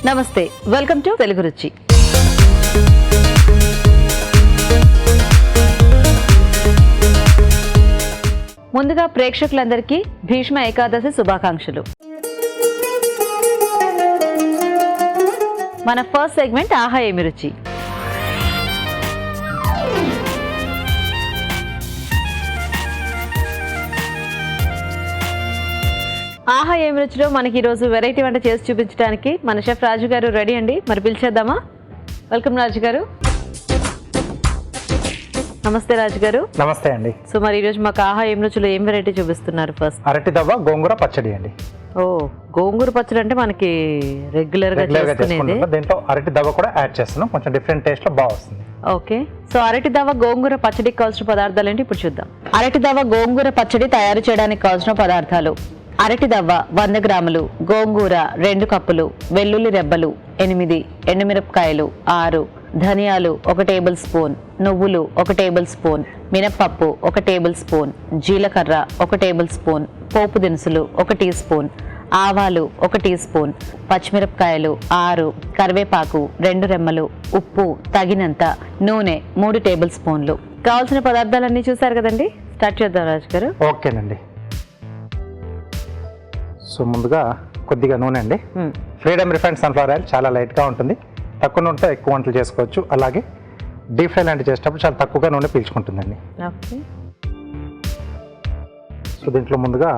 నమస్తే, welcome to Telugu రుచి. ముందుగా ప్రేక్షకులందరికీ భీష్మ ఏకాదశి శుభాకాంక్షలు. మన ఫస్ట్ సెగ్మెంట్ ఆహా ఏమి రుచి. ఆహా ఏమి రుచిలో మనకి ఈరోజు వెరైటీ వంట చేసి చూపించడానికి మన షెఫ్ రాజు గారు రెడీ అండి. మరి పిలిచేద్దామా? వెల్కమ్ రాజు గారు. నమస్తే రాజు గారు. నమస్తే అండి. సో మరి ఈరోజు మాకు ఆహా ఏమి రుచిలో ఏం వెరైటీ చూపిస్తున్నారు? ఫస్ట్ అరటి దవ్వ గోంగూర పచ్చడి అండి. ఓ, గోంగూర పచ్చడి అంటే మనకి రెగ్యులర్ గా చేసుకునేది. దీంట్లో అరటి దవ్వ కూడా యాడ్ చేస్తున్నాం, కొంచెం డిఫరెంట్ టేస్ట్ లో బాగా వస్తుంది. ఓకే, సో అరటి దవ్వ గోంగూర పచ్చడికి కావాల్సిన పదార్థాలు ఏంటి ఇప్పుడు చూద్దాం. అరటి దవ్వ గోంగూర పచ్చడి తయారు చేయడానికి కావాల్సిన పదార్థాలు: అరటి దవ్వ 100 గ్రాములు, గోంగూర 2 కప్పులు, వెల్లుల్లి రెబ్బలు 8, ఎండుమిరపకాయలు 6, ధనియాలు 1 టేబుల్ స్పూన్, నువ్వులు 1 టేబుల్ స్పూన్, మినప్పప్పు 1 టేబుల్ స్పూన్, జీలకర్ర 1 టేబుల్ స్పూన్, పోపు దినుసులు 1 టీ స్పూన్, ఆవాలు 1 టీ స్పూన్, పచ్చిమిరపకాయలు 6, కరివేపాకు 2 రెమ్మలు, ఉప్పు తగినంత, నూనె 3 టేబుల్ స్పూన్లు. కావాల్సిన పదార్థాలన్నీ చూసారు కదండి, స్టార్ట్ చేద్దాం రాజు గారు. ఓకేనండి. సో ముందుగా కొద్దిగా నూనె అండి. ఫ్రీడమ్ రిఫైన్డ్ సన్ఫ్లవర్ ఆయిల్ చాలా లైట్గా ఉంటుంది, తక్కువ నూనెతో ఎక్కువ వంటలు చేసుకోవచ్చు. అలాగే డీప్ ఫ్రై లాంటివి చేసేటప్పుడు చాలా తక్కువగా నూనె పీల్చుకుంటుందండి. సో దీంట్లో ముందుగా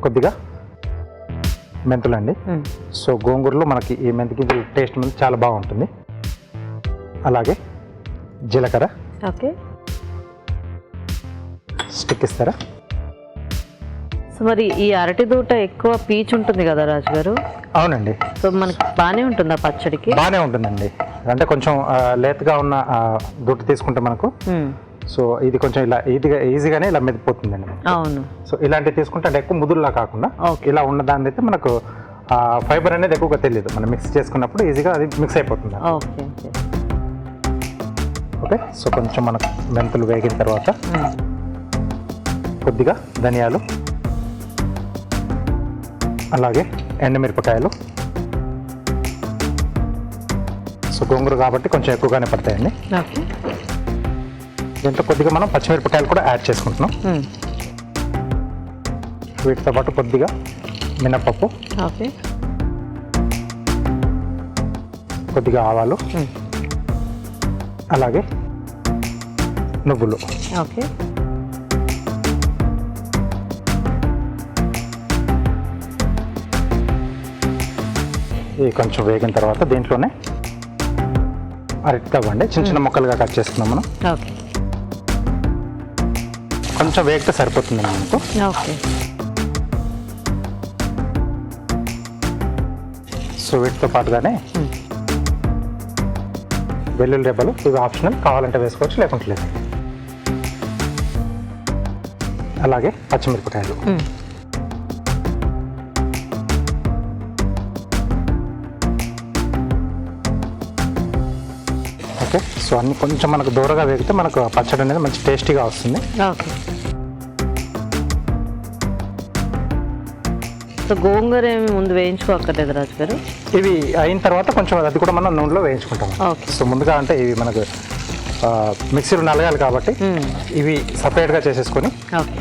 కొద్దిగా మెంతులండి. సో గోంగూరలో మనకి ఈ మెంతి గింజల టేస్ట్ మీద చాలా బాగుంటుంది. అలాగే జీలకర్ర. ఓకే, స్టిక్ ఇస్తారా? సో మరి ఈ అరటి దూట ఎక్కువ పీచు ఉంటుంది కదా రాజు గారు? అవునండి. సో మనకి బాగానే ఉంటుందా పచ్చడికి? బాగానే ఉంటుందండి. అంటే కొంచెం లేతగా ఉన్న దూట తీసుకుంటే మనకు సో ఇది కొంచెం ఇలా ఈజీగానే ఇలా మెదిపోతుందండి. అవును. సో ఇలాంటివి తీసుకుంటే అంటే ఎక్కువ ముదురులా కాకుండా ఇలా ఉన్న దాన్ని అయితే మనకు ఫైబర్ అనేది ఎక్కువగా తెలియదు, మనం మిక్స్ చేసుకున్నప్పుడు ఈజీగా అది మిక్స్ అయిపోతుంది. Okay okay. సో కొంచెం మనకు మెంతులు వేగిన తర్వాత కొద్దిగా ధనియాలు, అలాగే ఎండుమిరపకాయలు. సో గోంగూర కాబట్టి కొంచెం ఎక్కువగానే పడతాయండి. దీంట్లో కొద్దిగా మనం పచ్చిమిరపకాయలు కూడా యాడ్ చేసుకుంటున్నాం. వీటితో పాటు కొద్దిగా మినప్పప్పు, కొద్దిగా ఆవాలు, అలాగే నువ్వులు. ఓకే. ఇది కొంచెం వేగిన తర్వాత దీంట్లోనే అరటి దవ్వ అండి చిన్న చిన్న ముక్కలుగా కట్ చేసుకున్నాం మనం. ఓకే. కొంచెం వేగితే సరిపోతుంది మనకు. ఓకే. సో వీటితో పాటుగానే వెల్లుల్లి రెబ్బలు, ఇవి ఆప్షనల్, కావాలంటే వేసుకోవచ్చు లేకుంటే లేదు. అలాగే పచ్చిమిరపకాయలు. ఓకే. సో అన్ని కొంచెం మనకు దూరగా వేగితే మనకు పచ్చడి అనేది మంచి టేస్టీగా వస్తుంది. ఓకే. సో గోంగూర ఏమి ముందు వేయించుకోక్కర్లేదు రాజు గారు? ఇవి అయిన తర్వాత కొంచెం అది కూడా మనం నూనెలో వేయించుకుంటాం. సో ముందుగా అంటే ఇవి మనకు మిక్సీలో నలగాలి కాబట్టి ఇవి సపరేట్గా చేసేసుకొని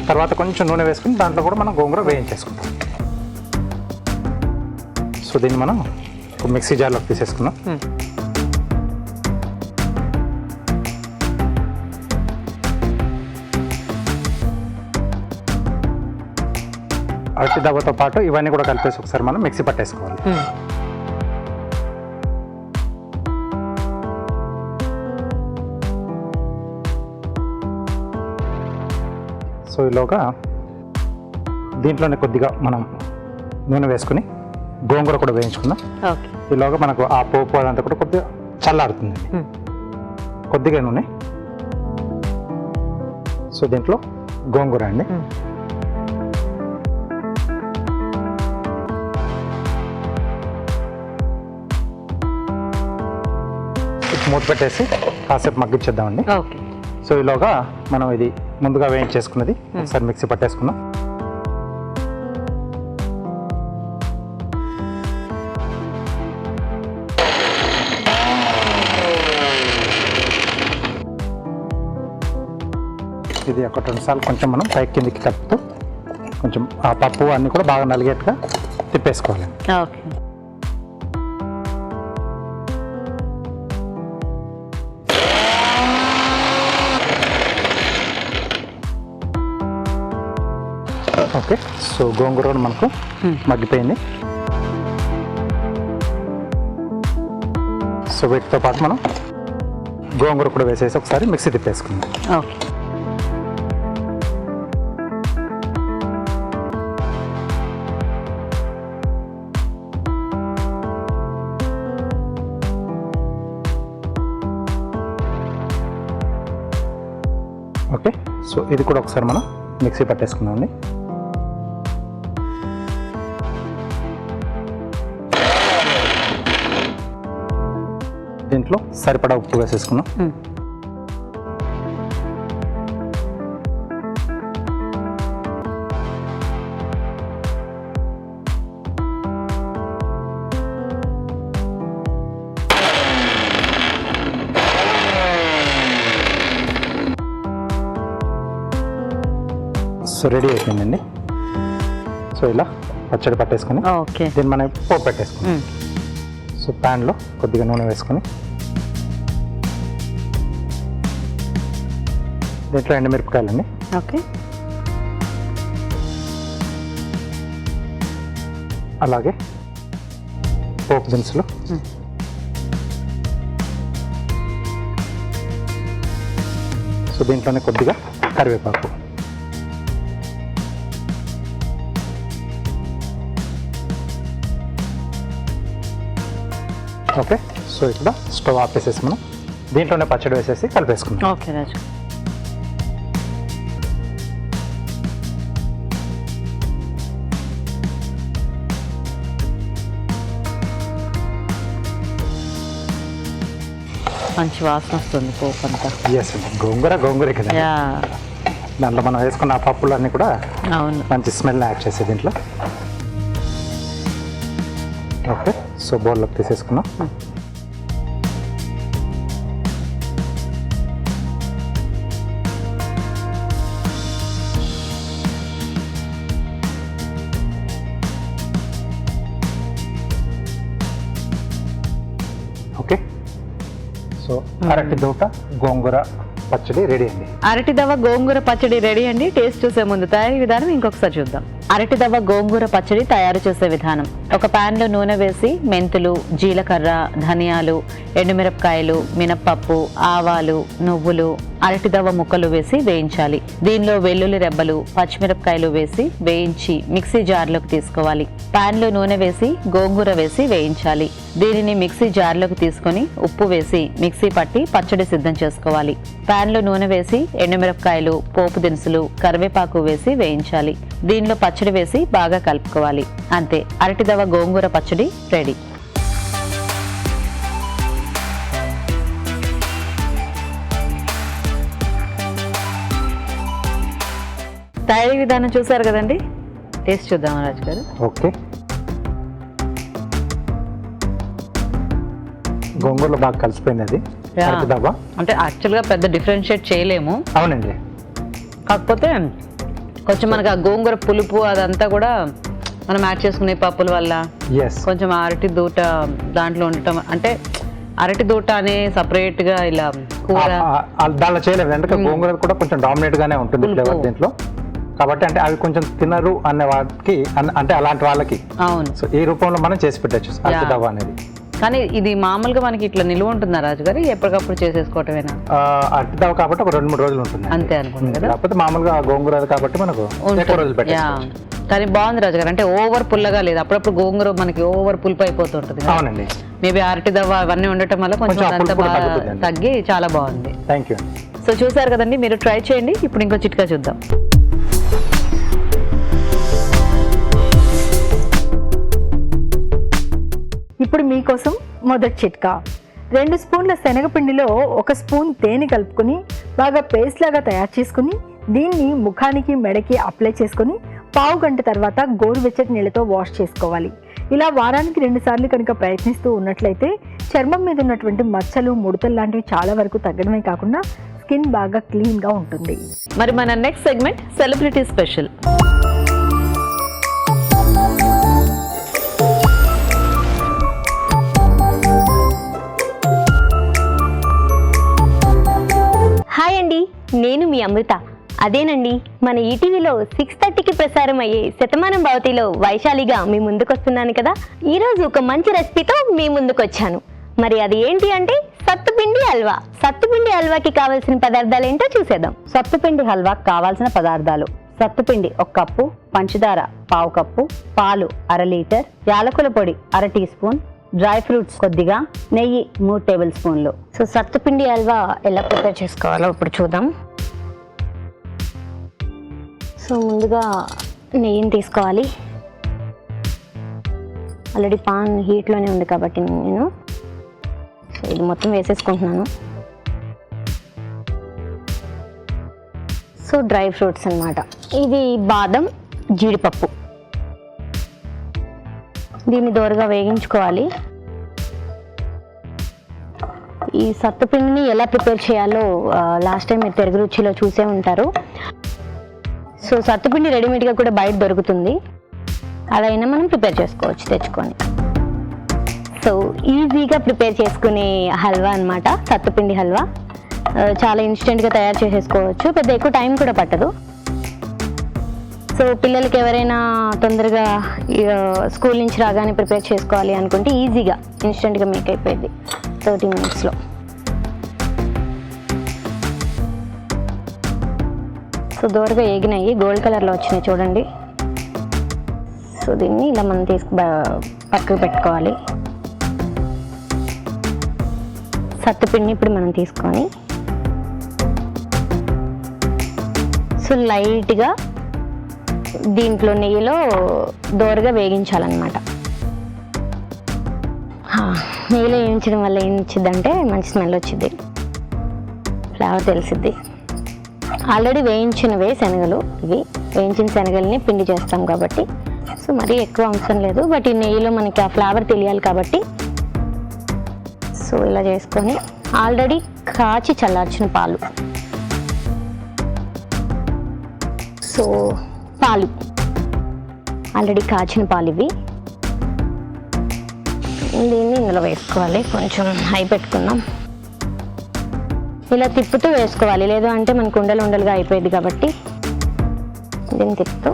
తర్వాత కొంచెం నూనె వేసుకుని దాంట్లో కూడా మనం గోంగూర వేయించేసుకుంటాం. సో దీన్ని మనం మిక్సీ జార్లోకి తీసేసుకున్నాం. అరటి దవ్వతో పాటు ఇవన్నీ కూడా కలిపేసి ఒకసారి మనం మిక్సీ పట్టేసుకోవాలి. సో ఈలోగా దీంట్లోనే కొద్దిగా మనం నూనె వేసుకుని గోంగూర కూడా వేయించుకుందాం. ఈలోగా మనకు ఆ పోపు అదంతా కూడా కొద్దిగా చల్లారుతుంది. కొద్దిగా నూనె. సో దీంట్లో గోంగూర అండి. మూత పెట్టేసి కాసేపు మగ్గించేద్దామండి. సో ఈలోగా మనం ఇది ముందుగా వేయించేసుకున్నది ఒకసారి మిక్సీ పట్టేసుకుందాం. ఇది ఒక 2 సార్లు కొంచెం మనం పైకి కిందికి కలుపుతూ కొంచెం ఆ పప్పు అన్నీ కూడా బాగా నలిగేట్టుగా తిప్పేసుకోవాలి. ఓకే. ఓకే, సో గోంగూర కూడా మనకు మగ్గిపోయింది. సో వీటితో పాటు మనం గోంగూర కూడా వేసేసి ఒకసారి మిక్సీ తిప్పేసుకుందాం. ఓకే. ఓకే, సో ఇది కూడా ఒకసారి మనం మిక్సీ పట్టేసుకుందామండి. దీంట్లో సరిపడా ఉప్పు వేసేసుకున్నాం. సో రెడీ అయిపోయిందండి. సో ఇలా పచ్చడి పట్టేసుకొని ఓకే. దీన్ని మనం పోపు పెట్టేసుకున్నాం. సో ప్యాన్లో కొద్దిగా నూనె వేసుకొని దీంట్లో ఎండుమిరపకాయలండి. ఓకే. అలాగే పోపు దినుసులు, సో దీంట్లోనే కొద్దిగా కరివేపాకు, ఓకే. సో ఇక్కడ స్టవ్ ఆపేసేసి మనం దీంట్లోనే పచ్చడి వేసేసి కలిపేసుకుందాం. ఓకే రాజు. మంచి వాసన వస్తుంది పోపు అంతా. ఎస్, గోంగూరే కదా, దాంట్లో మనం వేసుకున్న ఆ పప్పులు అన్నీ కూడా అవును మంచి స్మెల్ యాడ్ చేసే దీంట్లో. ఓకే, సో బౌల్లోకి తీసేసుకున్నాం. ఓకే, సో అరటి దూట గోంగూర పచ్చడి రెడీ అండి. అరటి దవ్వ గోంగూర పచ్చడి రెడీ అండి. టేస్ట్ చూసే ముందు తయారీ విధానం ఇంకొకసారి చూద్దాం. అరటి దవ్వ గోంగూర పచ్చడి తయారు చేసే విధానం: ఒక ప్యాన్లో నూనె వేసి మెంతులు, జీలకర్ర, ధనియాలు, ఎండుమిరపకాయలు, మినప్పప్పు, ఆవాలు, నువ్వులు, అరటి దవ్వ ముక్కలు వేసి వేయించాలి. దీనిలో వెల్లుల్లి రెబ్బలు, పచ్చిమిరపకాయలు వేసి వేయించి మిక్సీ జార్లోకి తీసుకోవాలి. ప్యాన్లో నూనె వేసి గోంగూర వేసి వేయించాలి. దీనిని మిక్సీ జార్లోకి తీసుకొని ఉప్పు వేసి మిక్సీ పట్టి పచ్చడి సిద్ధం చేసుకోవాలి. ప్యాన్లో నూనె వేసి ఎండుమిరపకాయలు, పోపు దినుసులు, కరివేపాకు వేసి వేయించాలి. దీనిలో పచ్చడి వేసి బాగా కలుపుకోవాలి. అంతే, అరటి దవ్వ గోంగూర పచ్చడి రెడీ. తయారీ విధానం చూసారు కదండి, టేస్ట్ చూద్దాం రాజు గారు. ఓకే, గోంగూరలో బాగా కలిసిపోయింది అది అరటి దవ్వ. అంటే యాక్చువల్గా పెద్ద డిఫరెన్షియేట్ చేయలేము. అవునండి, కాకపోతే కొంచెం మనకు ఆ గోంగూర పులుపు అదంతా కూడా మనం యాడ్ చేసుకునే పప్పుల వల్ల కొంచెం అరటి దూట దాంట్లో ఉండటం, అంటే అరటి దూట అనే సపరేట్ గా ఇలా కూర దాంట్లో చేయలేదు. అంటే గోంగూర కూడా కొంచెం డామినేట్ గానే ఉంటుంది ఫ్లేవర్ దీంట్లో, కాబట్టి అంటే అవి కొంచెం తినరు అనే వాటికి, అంటే అలాంటి వాళ్ళకి అవును, సో ఈ రూపంలో మనం చేసి పెట్టచ్చు అరటి దవ్వ అనేది. కానీ ఇది మామూలుగా మనకి ఇట్లా నిలువ ఉంటుందా రాజు గారు, ఎప్పటికప్పుడు చేసేసుకోవటమేనా? అరటి దవ్వ కాబట్టి ఒక 2-3 రోజులు ఉంటుంది అంతే అనుకుంటా కదా. కాకపోతే మామూలుగా గోంగూర కాబట్టి మనకు ఎక్కువ రోజులు పెట్టేసుకోవచ్చు. కానీ బాగుంది రాజు గారు, అంటే ఓవర్ పుల్లగా లేదు. అప్పుడప్పుడు గోంగూర మనకి ఓవర్ పులుపు అయిపోతుంటుంది. అవునండి, మేబీ అరటి దవ్వ అవన్నీ ఉండటం వల్ల కొంచెం అంతా బాగా తగ్గి చాలా బాగుంది. Thank you. సో చూసారు కదండి, మీరు ట్రై చేయండి. ఇప్పుడు ఇంకో చిట్కా చూద్దాం. ఇప్పుడు మీకోసం మొదటి చిట్కా: 2 స్పూన్ల శనగపిండిలో 1 స్పూన్ తేనె కలుపుకొని బాగా పేస్ట్ లాగా తయారు చేసుకుని దీన్ని ముఖానికి, మెడకి అప్లై చేసుకొని పావు గంట తర్వాత గోరువెచ్చటి నీళ్ళతో వాష్ చేసుకోవాలి. ఇలా వారానికి 2 సార్లు కనుక ప్రయత్నిస్తూ ఉన్నట్లయితే చర్మం మీద ఉన్నటువంటి మచ్చలు, ముడతలు లాంటివి చాలా వరకు తగ్గడమే కాకుండా స్కిన్ బాగా క్లీన్గా ఉంటుంది. మరి మన next segment celebrity special. Hi అండి, నేను మీ అమృత. అదేనండి, మన ఈటీవీలో 6:30కి ప్రసారం అయ్యే శతమానం భవతిలో వైశాలిగా మీ ముందుకు వస్తున్నాను కదా. ఈరోజు ఒక మంచి రెసిపీతో మీ ముందుకు వచ్చాను. మరి అది ఏంటి అంటే సత్తుపిండి హల్వా. సత్తుపిండి హల్వాకి కావాల్సిన పదార్థాలు ఏంటో చూసేద్దాం. సత్తుపిండి హల్వాకి కావాల్సిన పదార్థాలు: సత్తుపిండి 1 కప్పు, పంచదార 1/2 కప్పు, పాలు 1/2 లీటర్, యాలకుల పొడి 1/2 టీ స్పూన్, డ్రై ఫ్రూట్స్ కొద్దిగా, నెయ్యి 3 టేబుల్ స్పూన్లు. సో సత్తుపిండి హల్వా ఎలా ప్రిపేర్ చేసుకోవాలో ఇప్పుడు చూద్దాం. సో ముందుగా నెయ్యిని తీసుకోవాలి. ఆల్రెడీ పాన్ హీట్లోనే ఉంది కాబట్టి నేను సో ఇది మొత్తం వేసేసుకుంటున్నాను. సో డ్రై ఫ్రూట్స్ అన్నమాట. ఇది బాదం, జీడిపప్పు. దీన్ని దోరగా వేగించుకోవాలి. ఈ సత్తుపిండిని ఎలా ప్రిపేర్ చేయాలో లాస్ట్ టైం మీరు తెలుగు రుచిలో చూసే ఉంటారు. సో సత్తుపిండి రెడీమేడ్గా కూడా బయట దొరుకుతుంది, అలా అయినా మనం ప్రిపేర్ చేసుకోవచ్చు తెచ్చుకొని. సో ఈజీగా ప్రిపేర్ చేసుకునే హల్వా అన్నమాట సత్తుపిండి హల్వా. చాలా ఇన్స్టెంట్గా తయారు చేసేసుకోవచ్చు, పెద్ద ఎక్కువ టైం కూడా పట్టదు. సో పిల్లలకి ఎవరైనా తొందరగా స్కూల్ నుంచి రాగానే ప్రిపేర్ చేసుకోవాలి అనుకుంటే ఈజీగా ఇన్స్టెంట్గా మేక్ అయిపోయింది 30 మినిట్స్లో. సో దోరగా ఏగినాయి, గోల్డ్ కలర్లో వచ్చినాయి చూడండి. సో దీన్ని ఇలా మనం పక్కకు పెట్టుకోవాలి. సత్తుపిండిని ఇప్పుడు మనం తీసుకొని సో లైట్గా దీంట్లో నెయ్యిలో దోరగా వేగించాలన్నమాట. నెయ్యిలో వేయించడం వల్ల ఏం వచ్చిందంటే మంచి స్మెల్ వచ్చింది, ఫ్లేవర్ తెలిసిద్ది. ఆల్రెడీ వేయించినవే శనగలు, ఇవి వేయించిన శనగల్ని పిండి చేస్తాం కాబట్టి సో మరీ ఎక్కువ అవసరం లేదు. బట్ ఈ నెయ్యిలో మనకి ఆ ఫ్లేవర్ తెలియాలి కాబట్టి సో ఇలా చేసుకొని ఆల్రెడీ కాచి చల్లార్చిన పాలు, సో పాలు ఆల్రెడీ కాచిన పాలు ఇవి. దీన్ని ఇందులో వేసుకోవాలి. కొంచెం హై పెట్టుకుందాం. ఇలా తిప్పుతూ వేసుకోవాలి, లేదు అంటే మనకు ఉండలు ఉండలుగా అయిపోయింది కాబట్టి దీన్ని తిప్పుతూ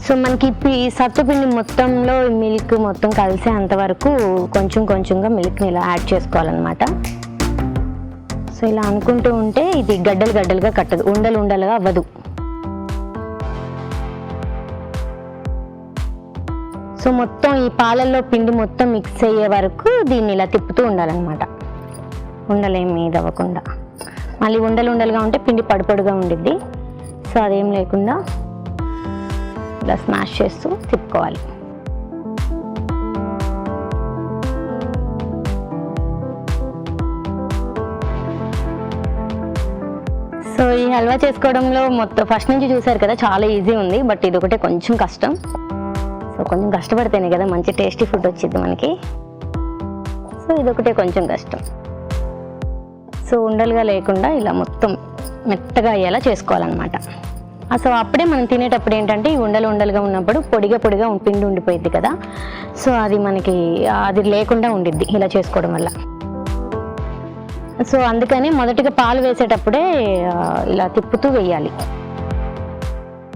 సో మనకి ఈ సత్తుపిండి మొత్తంలో మిల్క్ మొత్తం కలిసే అంతవరకు కొంచెం కొంచెంగా మిల్క్ని ఇలా యాడ్ చేసుకోవాలన్నమాట. సో ఇలా అనుకుంటూ ఉంటే ఇది గడ్డలు గడ్డలుగా కట్టదు, ఉండలు ఉండలుగా అవ్వదు. సో మొత్తం ఈ పాలల్లో పిండి మొత్తం మిక్స్ అయ్యే వరకు దీన్ని ఇలా తిప్పుతూ ఉండాలన్నమాట, ఉండలేం మీద అవ్వకుండా. మళ్ళీ ఉండలు ఉండలుగా ఉంటే పిండి పడిపొడిగా ఉండిద్ది. సో అదేం లేకుండా ఇలా స్మాష్ చేస్తూ తిప్పుకోవాలి. సో ఈ హల్వా చేసుకోవడంలో మొత్తం ఫస్ట్ నుంచి చూసారు కదా, చాలా ఈజీ ఉంది. బట్ ఇది ఒకటే కొంచెం కష్టం. సో కొంచెం కష్టపడితేనే కదా మంచి టేస్టీ ఫుడ్ వచ్చింది మనకి. సో ఇదొకటే కొంచెం కష్టం. సో ఉండలుగా లేకుండా ఇలా మొత్తం మెత్తగా అయ్యేలా చేసుకోవాలన్నమాట. సో అప్పుడే మనం తినేటప్పుడు ఏంటంటే ఈ ఉండలు ఉండలుగా ఉన్నప్పుడు పొడిగా పొడిగా పిండి ఉండిపోయింది కదా, సో అది మనకి అది లేకుండా ఉండిద్ది ఇలా చేసుకోవడం వల్ల. సో అందుకని మొదటిగా పాలు వేసేటప్పుడే ఇలా తిప్పుతూ వేయాలి,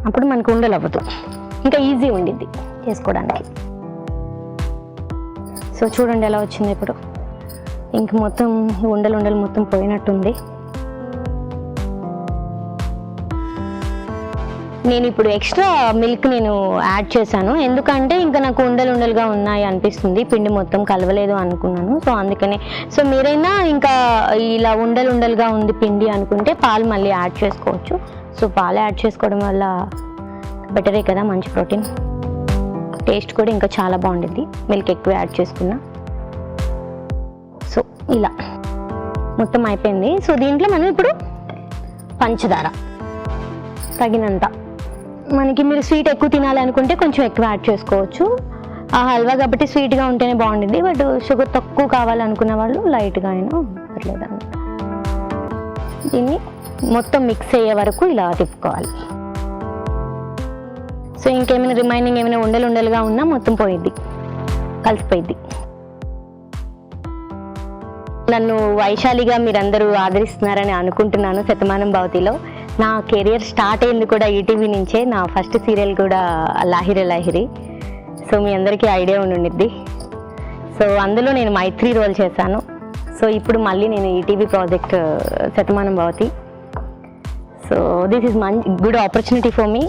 అప్పుడు మనకు ఉండలు అవ్వదు, ఇంకా ఈజీ ఉండిద్ది చేసుకోవడానికి. సో చూడండి ఎలా వచ్చింది ఇప్పుడు. ఇంక మొత్తం ఉండలు ఉండలు మొత్తం పోయినట్టుంది. నేను ఇప్పుడు ఎక్స్ట్రా మిల్క్ నేను యాడ్ చేశాను, ఎందుకంటే ఇంకా నాకు ఉండలు ఉండలుగా ఉన్నాయి అనిపిస్తుంది, పిండి మొత్తం కలవలేదు అనుకున్నాను. సో అందుకనే సో మీరైనా ఇంకా ఇలా ఉండలు ఉండలుగా ఉంది పిండి అనుకుంటే పాలు మళ్ళీ యాడ్ చేసుకోవచ్చు. సో పాలు యాడ్ చేసుకోవడం వల్ల బెటరే కదా, మంచి ప్రోటీన్, టేస్ట్ కూడా ఇంకా చాలా బాగుంటుంది మిల్క్ ఎక్కువ యాడ్ చేసుకున్నా. సో ఇలా మొత్తం అయిపోయింది. సో దీంట్లో మనం ఇప్పుడు పంచదార తగినంత, మనకి మీరు స్వీట్ ఎక్కువ తినాలి అనుకుంటే కొంచెం ఎక్కువ యాడ్ చేసుకోవచ్చు. ఆ హల్వా కాబట్టి స్వీట్గా ఉంటేనే బాగుంటుంది, బట్ షుగర్ తక్కువ కావాలనుకున్న వాళ్ళు లైట్గా అయినా పర్లేదు అనమాట. దీన్ని మొత్తం మిక్స్ అయ్యే వరకు ఇలా తిప్పుకోవాలి. సో ఇంకేమైనా రిమైనింగ్ ఏమైనా ఉండలుగా ఉన్నా మొత్తం పోయిద్ది, కలిసిపోయిద్ది. నన్ను వైశాలిగా మీరందరూ ఆదరిస్తున్నారని అనుకుంటున్నాను. శతమానం భవతిలో నా కెరియర్ స్టార్ట్ అయింది కూడా ఈటీవీ నుంచే. నా ఫస్ట్ సీరియల్ కూడా లాహిరి. సో మీ అందరికీ ఐడియా ఉండిద్ది. సో అందులో నేను మైత్రి రోల్ చేశాను. సో ఇప్పుడు మళ్ళీ నేను ETV project Shatamanam Bhavati. So this is good opportunity for me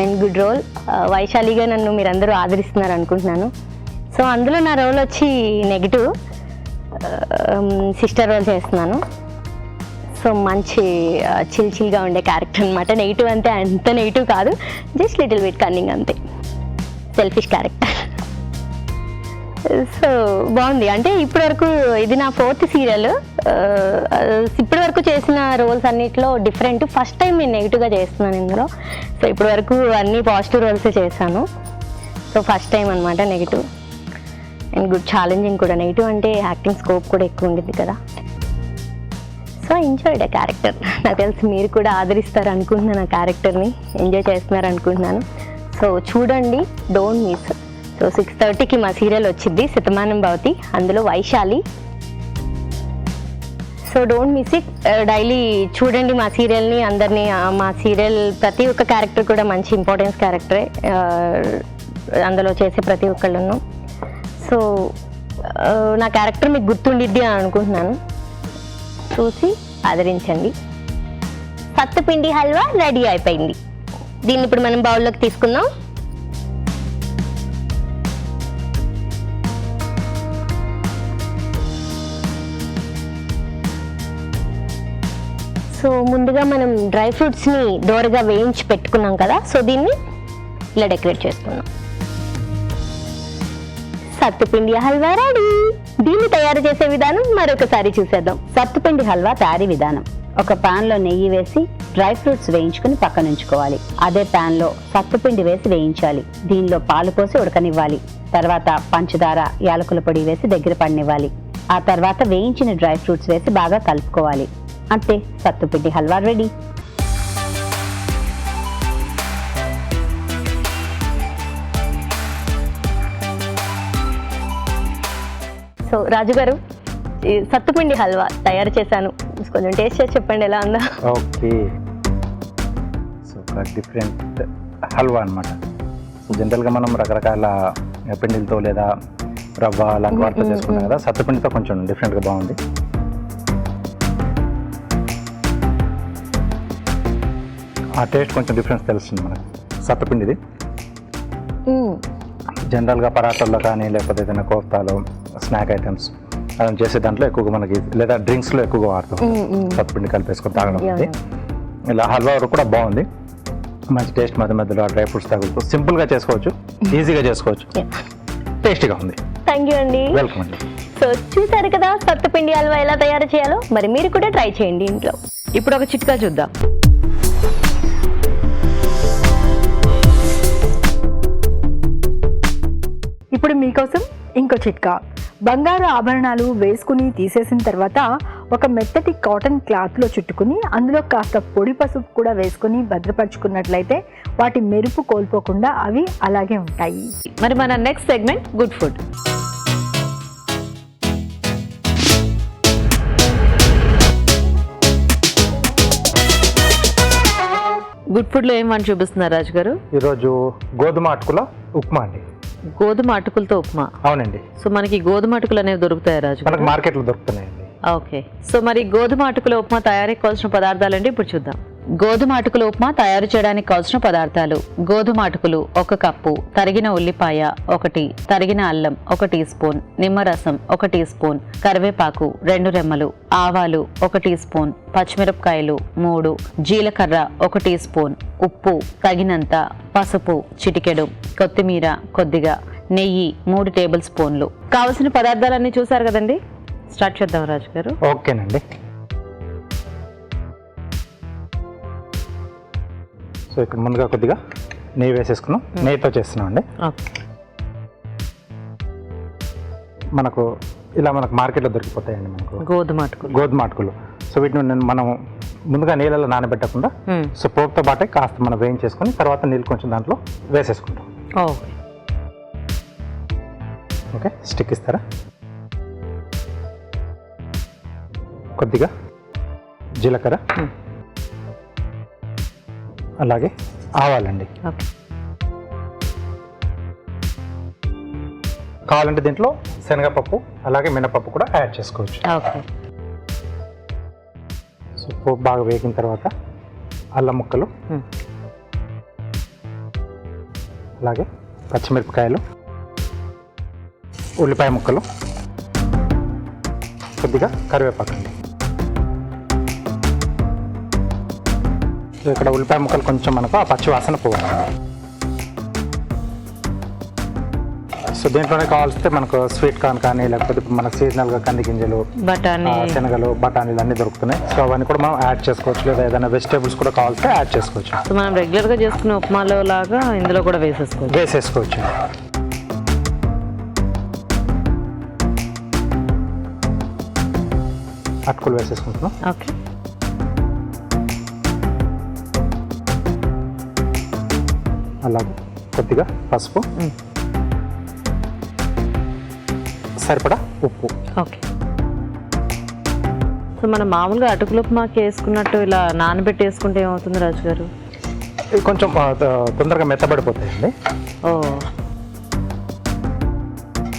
and good role. వైశాలిగా నన్ను మీరందరూ ఆదరిస్తున్నారు అనుకుంటున్నాను. సో అందులో నా రోల్ వచ్చి నెగిటివ్, సిస్టర్ రోల్ చేస్తున్నాను. సో మంచి చిల్గా ఉండే క్యారెక్టర్ అనమాట. నెగిటివ్ అంటే అంత నెగిటివ్ కాదు, జస్ట్ లిటిల్ బిట్ కన్నింగ్ అంతే, సెల్ఫిష్ క్యారెక్టర్. సో బాగుంది. అంటే ఇప్పటివరకు ఇది నా 4th సీరియల్. ఇప్పటివరకు చేసిన రోల్స్ అన్నిట్లో డిఫరెంట్. ఫస్ట్ టైం నేను నెగిటివ్గా చేస్తున్నాను ఇందులో. సో ఇప్పటివరకు అన్ని పాజిటివ్ రోల్సే చేశాను. సో ఫస్ట్ టైం అనమాట నెగిటివ్. అండ్ గుడ్ ఛాలెంజింగ్ కూడా. నెగిటివ్ అంటే యాక్టింగ్ స్కోప్ కూడా ఎక్కువ ఉంటుంది కదా. సో ఎంజాయ్డ్ ఆ క్యారెక్టర్. నాకు తెలిసి మీరు కూడా ఆదరిస్తారు అనుకుంటున్నాను, ఆ క్యారెక్టర్ని ఎంజాయ్ చేస్తున్నారు అనుకుంటున్నాను. సో చూడండి, డోంట్ మిస్. సో 6:30కి మా సీరియల్ వచ్చింది శతమానం భవతి, అందులో Vaishali. So don't miss it. Daily చూడండి మా సీరియల్ని, అందరినీ. మా సీరియల్ ప్రతి ఒక్క క్యారెక్టర్ కూడా మంచి ఇంపార్టెన్స్ క్యారెక్టరే, అందులో చేసే ప్రతి ఒక్కళ్ళను. సో నా క్యారెక్టర్ మీకు గుర్తుండిద్ది అని అనుకుంటున్నాను. చూసి ఆదరించండి. సత్తుపిండి హల్వా రెడీ అయిపోయింది. దీన్ని ఇప్పుడు మనం బౌల్లోకి తీసుకుందాం. సో ముందుగా మనం డ్రై ఫ్రూట్స్ని దోరగా వేయించి పెట్టుకున్నాం కదా. సో దీన్ని ఇలా డెకరేట్ చేసుకున్నాం. సత్తుపిండి హల్వా రెడీ. దీన్ని తయారు చేసే విధానం మరొకసారి చూసేద్దాం. సత్తుపిండి హల్వా తయారీ విధానం: ఒక పాన్ లో నెయ్యి వేసి డ్రై ఫ్రూట్స్ వేయించుకుని పక్కన ఉంచుకోవాలి. అదే పాన్ లో సత్తుపిండి వేసి వేయించాలి. దీనిలో పాలు పోసి ఉడకనివ్వాలి. తర్వాత పంచదార, యాలకుల పొడి వేసి దగ్గర పడనివ్వాలి. ఆ తర్వాత వేయించిన డ్రై ఫ్రూట్స్ వేసి బాగా కలుపుకోవాలి. అంతే, సత్తుపిండి హల్వా రెడీ. సో రాజు గారు, ఈ సత్తుపిండి హల్వా తయారు చేశాను, కొంచెం టేస్ట్ చేసి చెప్పండి ఎలా ఉందా. ఓకే. సో ఒక డిఫరెంట్ హల్వా అనమాట. సో జనరల్గా మనం రకరకాల పిండిలతో లేదా రవ్వ అలాంటి వాటితో చేసుకుంటాం కదా. సత్తుపిండితో కొంచెం డిఫరెంట్గా బాగుంది. ఆ టేస్ట్ కొంచెం డిఫరెన్స్ తెలుస్తుంది మనకు. సత్తుపిండిది జనరల్గా పరాటాల్లో కానీ లేకపోతే ఏదైనా కోఫ్తాలో స్నాక్ ఐటమ్స్ అలా చేసే దాంట్లో ఎక్కువగా మనకి, లేదా డ్రింక్స్లో ఎక్కువగా వాడతాం సత్తుపిండి కలిపేసుకొని తాగడం. ఇలా హల్వా కూడా బాగుంది, మంచి టేస్ట్. మధ్య మధ్యలో డ్రై ఫ్రూట్స్ తగులుతూ సింపుల్గా చేసుకోవచ్చు, ఈజీగా చేసుకోవచ్చు, టేస్టీగా ఉంది. థ్యాంక్ యూ అండి. వెల్కమ్ అండి. సో చూసారు కదా సత్తుపిండి హల్వా ఎలా తయారు చేయాలో. మరి మీరు కూడా ట్రై చేయండి ఇంట్లో. ఇప్పుడు ఒక చిట్కా చూద్దాం. ఇప్పుడు మీకోసం ఇంకో చిట్కా. బంగారు ఆభరణాలు వేసుకుని తీసేసిన తర్వాత ఒక మెత్తటి కాటన్ క్లాత్లో చుట్టుకుని అందులో కాస్త పొడి పసుపు కూడా వేసుకుని భద్రపరుచుకున్నట్లయితే వాటి మెరుపు కోల్పోకుండా అవి అలాగే ఉంటాయి. మరి మన next segment good food. Good food లో ఏం వంట చూపిస్తున్నారు రాజు గారు? ఈరోజు గోధుమ అటుకుల ఉప్మా అండి. గోధుమ అటుకులతో ఉప్మా? అవునండి. సో మనకి గోధుమ అటుకులు అనేవి దొరుకుతాయి రాజు? మనకి మార్కెట్లో దొరుకుతున్నాయండి. ఓకే. సో మరి గోధుమ అటుకుల ఉప్మా తయారీకి కావాల్సిన పదార్థాలు అంటే ఇప్పుడు చూద్దాం. గోధుమ అటుకుల ఉప్మా తయారు చేయడానికి కావాల్సిన పదార్థాలు: గోధుమ అటుకులు 1 కప్పు, తరిగిన ఉల్లిపాయ 1, తరిగిన అల్లం 1 టీ స్పూన్, నిమ్మరసం 1 టీ స్పూన్, కరివేపాకు 2 రెమ్మలు, ఆవాలు 1 టీ స్పూన్, పచ్చిమిరపకాయలు 3, జీలకర్ర 1 టీ స్పూన్, ఉప్పు తగినంత, పసుపు చిటికెడు, కొత్తిమీర కొద్దిగా, నెయ్యి 3 టేబుల్ స్పూన్లు. కావలసిన పదార్థాలన్నీ చూసారు కదండి. స్టార్ట్ చేద్దాం రాజు గారు. ఓకేనండి. సో ఇక్కడ ముందుగా కొద్దిగా నెయ్యి వేసేసుకున్నాం. నెయ్యితో చేస్తున్నాం అండి. ఓకే. మనకు ఇలా మనకు మార్కెట్లో దొరికిపోతాయండి మనకు గోధుమ అటుకులు. గోధుమ అటుకులు. సో వీటిని మనం ముందుగా నీళ్ళలో నానబెట్టకుండా సో పోపుతో పాటే కాస్త మనం వేయించేసుకొని తర్వాత నీళ్ళు కొంచెం దాంట్లో వేసేసుకుంటాం. ఓకే, స్టిక్ ఇస్తారా? కొద్దిగా జీలకర్ర, అలాగే ఆవాలండి. ఓకే. కావాలంటే దీంట్లో శనగపప్పు అలాగే మినపప్పు కూడా యాడ్ చేసుకోవచ్చు. ఓకే. సో పోపు బాగా వేగిన తర్వాత అల్లం ముక్కలు, అలాగే పచ్చిమిరపకాయలు, ఉల్లిపాయ ముక్కలు, కొద్దిగా కరివేపాకు అండి. ఇక్కడ ఉల్లిపాయ ముక్కలు కొంచెం మనకు ఆ పచ్చి వాసన పోవాలి. సో దీంట్లోనే కావాల్సితే మనకు స్వీట్ కార్న్ కానీ లేకపోతే మనకు సీజనల్గా కంది గింజలు, బఠానీ, శనగలు, బఠానీలు అన్నీ దొరుకుతున్నాయి. సో అవన్నీ కూడా మనం యాడ్ చేసుకోవచ్చు, లేదా ఏదైనా వెజిటేబుల్స్ కూడా కావాల్సితే యాడ్ చేసుకోవచ్చు. సో మనం రెగ్యులర్గా చేసుకునే ఉప్మాలో లాగా ఇందులో కూడా వేసేసుకోవచ్చు. అటుకులు వేసేసుకుంటున్నాం. ఓకే. అలాగే కొద్దిగా పసుపు, సరిపడా ఉప్పు. ఓకే. సో మనం మామూలుగా అటుకులు ఉప్మాకి వేసుకున్నట్టు ఇలా నానబెట్టి వేసుకుంటే ఏమవుతుంది రాజు గారు? ఇవి కొంచెం తొందరగా మెత్తబడిపోతాయండి. ఓ,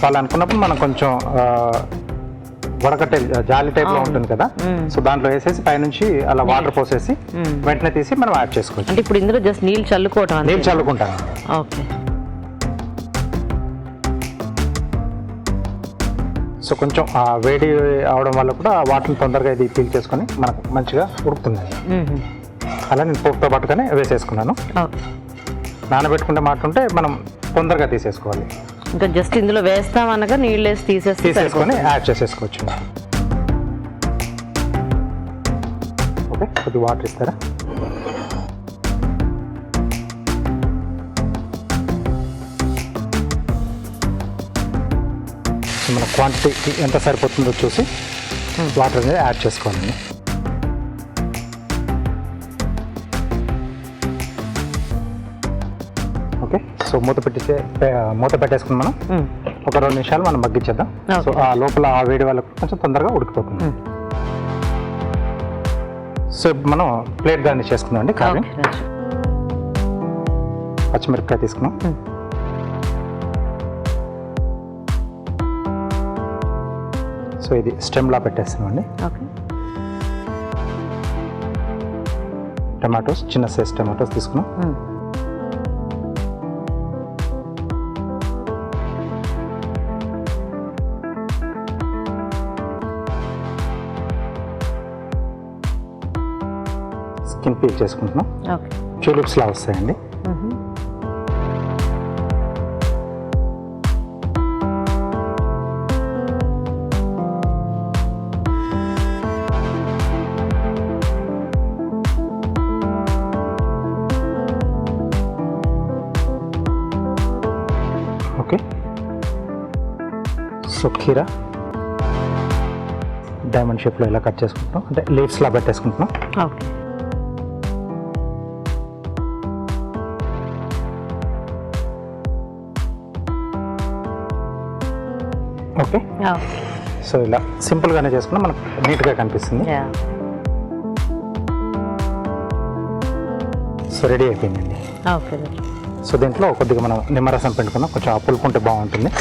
అలా అనుకున్నప్పుడు మనం కొంచెం వడకట్టే జాలి టైప్లో ఉంటుంది కదా, సో దాంట్లో వేసేసి పైనుంచి అలా వాటర్ పోసేసి వెంటనే తీసి మనం యాడ్ చేసుకోవచ్చు. అంటే ఇప్పుడు ఇందులో జస్ట్ నీళ్ళు చల్లుకోవటం? నీళ్ళు చల్లుకుంటాను. ఓకే. సో కొంచెం వేడి అవడం వల్ల కూడా వాటర్ని తొందరగా ఇది పీల్ చేసుకొని మనకు మంచిగా ఉడుకుతుంది. అలా నేను పోపుతో పట్టుకొని వేసేసుకున్నాను. నానబెట్టుకుంటే మాట ఉంటే మనం తొందరగా తీసేసుకోవాలి. ఇంకా జస్ట్ ఇందులో వేస్తామనగా నీళ్ళు వేసి తీసేసుకొని యాడ్ చేసేసుకోవచ్చు. ఓకే, కొద్ది వాటర్ ఇస్తారా? మన క్వాంటిటీ ఎంత సరిపోతుందో చూసి వాటర్ అనేది యాడ్ చేసుకోవాలండి. ఓకే, సో మూత పెట్టేసుకుని మనం ఒక 2 నిమిషాలు మనం మగ్గించేద్దాం. సో ఆ లోపల ఆ వేడి వల్ల కొంచెం తొందరగా ఉడికిపోతుంది. సో మనం ప్లేట్ గార్నిష్ చేసుకుందాం అండి. కారం, పచ్చిమిరపకాయ తీసుకున్నాం. సో ఇది స్టెమ్లా పెట్టేస్తున్నాం అండి. టమాటోస్, చిన్న సైజ్ టమాటోస్ తీసుకున్నాం. స్కిన్ పీల్ చేసుకుంటున్నాం. ట్యూలిప్స్ లా వస్తాయండి. ఓకే, సో కీరా డైమండ్ షేప్లో ఇలా కట్ చేసుకుంటున్నాం, అంటే లీవ్స్లా పెట్టేసుకుంటున్నాం. ఓకే, సో ఇలా సింపుల్గానే చేసుకున్నా మనకు నీట్గా కనిపిస్తుంది. సో రెడీ అయిపోయిందండి. సో దీంట్లో కొద్దిగా మనం నిమ్మరసం పిండుకున్నాం, కొంచెం ఆ పులుపుంటే బాగుంటుంది.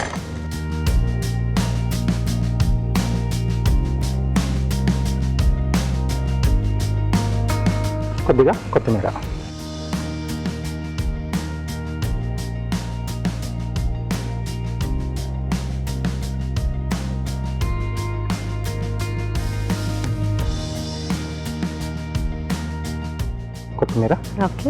కొద్దిగా కొత్తిమీర, ఓకే.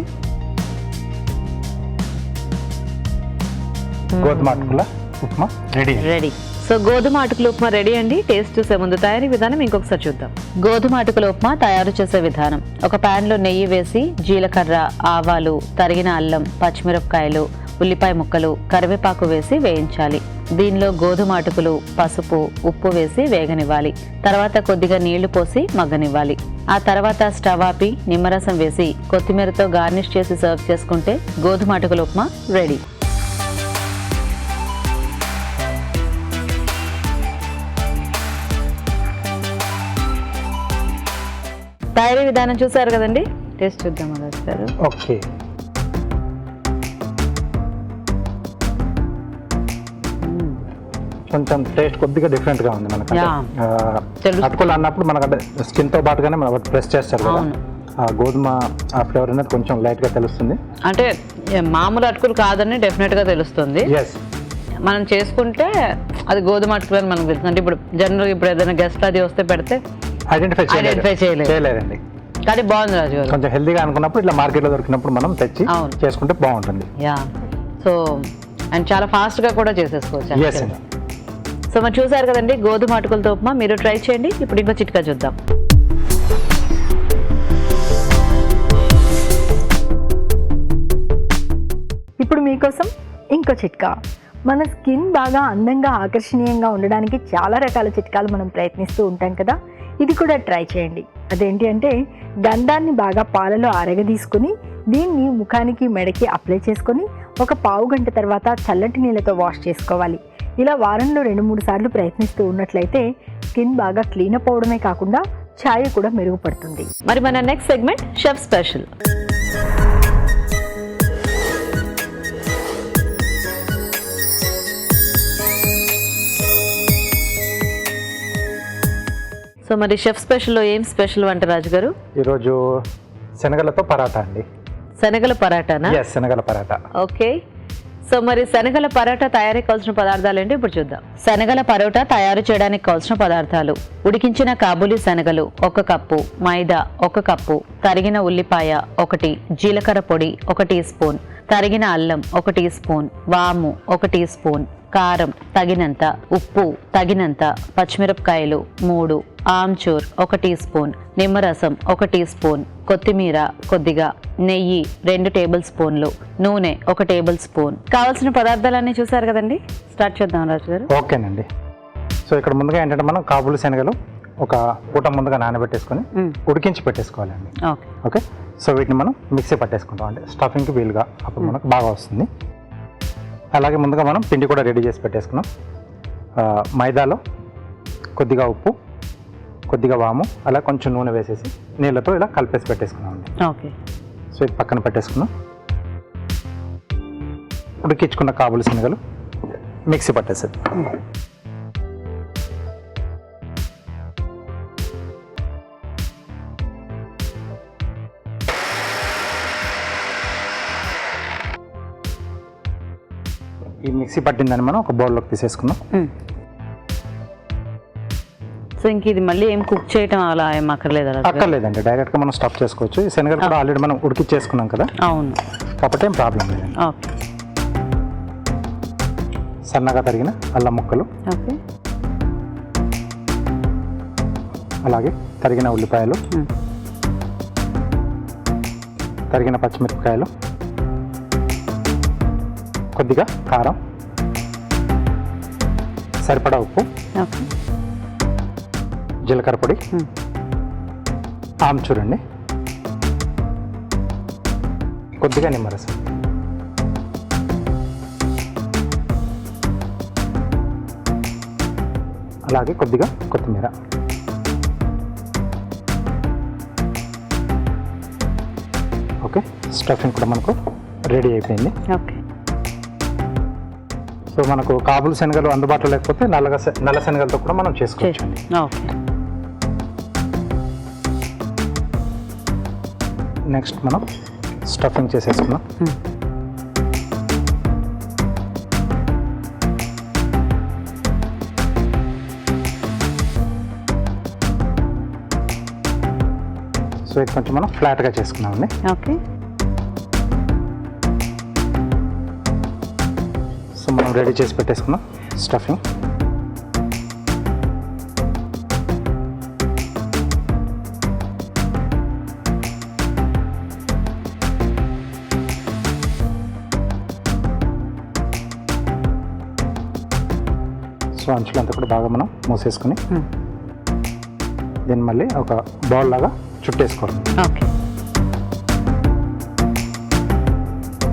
గోధుమ అటుకుల ఉప్మా రెడీ. సో గోధుమ అటుకుల ఉప్మా రెడీ అండి. టేస్ట్ చూసే ముందు తయారీ విధానం ఇంకొకసారి చూద్దాం. గోధుమ అటుకుల ఉప్మా తయారు చేసే విధానం: ఒక పాన్ లో నెయ్యి వేసి జీలకర్ర, ఆవాలు, తరిగిన అల్లం, పచ్చిమిరపకాయలు, ఉల్లిపాయ ముక్కలు, కరివేపాకు వేసి వేయించాలి. దీనిలో గోధుమ అటుకులు, పసుపు, ఉప్పు వేసి వేగనివ్వాలి. తర్వాత కొద్దిగా నీళ్లు పోసి మగ్గనివ్వాలి. ఆ తర్వాత స్టవ్ ఆపి నిమ్మరసం వేసి కొత్తిమీరతో గార్నిష్ చేసి సర్వ్ చేసుకుంటే గోధుమ అటుకుల ఉప్మా రెడీ. తయారీ విధానం చూసారు కదండి, టేస్ట్ చూద్దాం రాజు గారు. ఓకే, కొంచెం టేస్ట్ కొద్దిగా డిఫరెంట్ గా ఉంది మనకు. అటుకులు అన్నప్పుడు మనకంటే స్కిన్ తో పాటుగానే మనం ప్రెస్ చేస్తారు కదా, ఆ గోధుమ ఆ ఫ్లేవర్ అనేది కొంచెం లైట్ గా తెలుస్తుంది. అంటే మామూలు అటుకులు కాదని డెఫినెట్ గా తెలుస్తుంది. మనం చేసుకుంటే అది గోధుమ అటుకులు అని మనకు తెలుస్తుంది. అంటే ఇప్పుడు జనరల్ ఇప్పుడు ఏదైనా గెస్ట్ అది వస్తే పెడితే ఐడెంటిఫై చేయలేదండి. కానీ బాగుంది రాజు గారు. కొంచెం హెల్దీగా అనుకున్నప్పుడు ఇట్లా మార్కెట్లో దొరికినప్పుడు మనం తెచ్చి చేసుకుంటే బాగుంటుంది. సో అండ్ చాలా ఫాస్ట్ గా కూడా చేసేసుకోవచ్చు. సో మరి చూసారు కదండి గోధుమ అటుకులతో ఉప్మా, మీరు ట్రై చేయండి. ఇప్పుడు ఇంకో చిట్కా చూద్దాం. ఇప్పుడు మీకోసం ఇంకో చిట్కా. మన స్కిన్ బాగా అందంగా ఆకర్షణీయంగా ఉండడానికి చాలా రకాల చిట్కాలు మనం ప్రయత్నిస్తూ ఉంటాం కదా, ఇది కూడా ట్రై చేయండి. అదేంటి అంటే గంధాన్ని బాగా పాలలో అరగదీసుకొని దీన్ని ముఖానికి మెడకి అప్లై చేసుకొని ఒక పావు గంట తర్వాత చల్లటి నీళ్ళతో వాష్ చేసుకోవాలి. ఇలా వారంలో 2-3 సార్లు ప్రయత్నిస్తూ ఉన్నట్లయితే స్కిన్ బాగా క్లీన్ అప్ అవడమే కాకుండా ఛాయ కూడా మెరుగుపడుతుంది. మరి మన next segment chef special. So మరి షెఫ్ స్పెషల్లో ఏం స్పెషల్ వంట రాజు గారు? ఈరోజు శనగలతో పరాటా అండి. శనగల పరాటానా? శనగల పరాటా. ఓకే, సో మరి శనగల పరోటా తయారీకి కావాల్సిన పదార్థాలు ఏంటి ఇప్పుడు చూద్దాం. శనగల పరోటా తయారు చేయడానికి కావాల్సిన పదార్థాలు: ఉడికించిన కాబూలీ శనగలు 1 కప్పు, మైదా 1 కప్పు, తరిగిన ఉల్లిపాయ 1, జీలకర్ర పొడి 1 టీ స్పూన్, తరిగిన అల్లం 1 టీ స్పూన్, వాము 1 టీ స్పూన్, కారం తగినంత, ఉప్పు తగినంత, పచ్చిమిరపకాయలు 3, ఆమ్చూర్ 1 టీ స్పూన్, నిమ్మరసం 1 టీ స్పూన్, కొత్తిమీర కొద్దిగా, నెయ్యి 2 టేబుల్ స్పూన్లు, నూనె 1 టేబుల్ స్పూన్. కావాల్సిన పదార్థాలన్నీ చూసారు కదండి, స్టార్ట్ చేద్దాం రాజు గారు. ఓకేనండి. సో ఇక్కడ ముందుగా ఏంటంటే మనం కాబూలి శనగలు ఒక పూట ముందుగా నానబెట్టేసుకొని ఉడికించి పెట్టేసుకోవాలండి. ఓకే, సో వీటిని మనం మిక్సీ పట్టేసుకుంటాం, అంటే స్టఫింగ్కి వీలుగా, అప్పుడు మనకు బాగా వస్తుంది. అలాగే ముందుగా మనం పిండి కూడా రెడీ చేసి పెట్టేసుకున్నాం. మైదాలో కొద్దిగా ఉప్పు, కొద్దిగా వాము, అలా కొంచెం నూనె వేసేసి నీళ్ళతో ఇలా కలిపేసి పెట్టేసుకున్నాం అండి. ఓకే, సో ఇది పక్కన పెట్టేసుకున్నాం. ఉడికించుకున్న కాబూలి శనగలు మిక్సీ పట్టేసేది. ఈ మిక్సీ పట్టిందని మనం ఒక బౌల్లోకి తీసేసుకున్నాం. సో ఇంక ఇది మళ్ళీ ఏం కుక్ చేయటం అలా ఏం అక్కర్లేదండి, డైరెక్ట్గా మనం స్టఫ్ చేసుకోవచ్చు. ఈ శనగలు కూడా ఆల్రెడీ మనం ఉడికిచ్చేసుకున్నాం కదా. అవును, కాబట్టి ఏం ప్రాబ్లం లేదండి. ఓకే, సన్నగా తరిగిన అల్లం ముక్కలు, ఓకే, అలాగే తరిగిన ఉల్లిపాయలు, తరిగిన పచ్చిమిరపకాయలు, కొద్దిగా కారం, సరిపడా ఉప్పు, ఓకే, జీలకర్ర పొడి, ఆమ్చూర్ అండి, కొద్దిగా నిమ్మరసం, అలాగే కొద్దిగా కొత్తిమీర. ఓకే, స్టఫింగ్ కూడా మనకు రెడీ అయిపోయింది. ఓకే, సో మనకు కాబూలి శనగలు అందుబాటులో లేకపోతే నల్ల శనగలతో కూడా మనం చేసుకోవచ్చు అండి. ఓకే, నెక్స్ట్ మనం స్టఫింగ్ చేసేసుకున్నాం. సో ఇది కొంచెం మనం ఫ్లాట్గా చేసుకున్నామండి. ఓకే, సో మనం రెడీ చేసి పెట్టేసుకున్నాం స్టఫింగ్. సో అంచులంతా కూడా బాగా మనం మూసేసుకుని దీన్ని మళ్ళీ ఒక బౌల్ లాగా చుట్టేసుకోవాలి. ఓకే.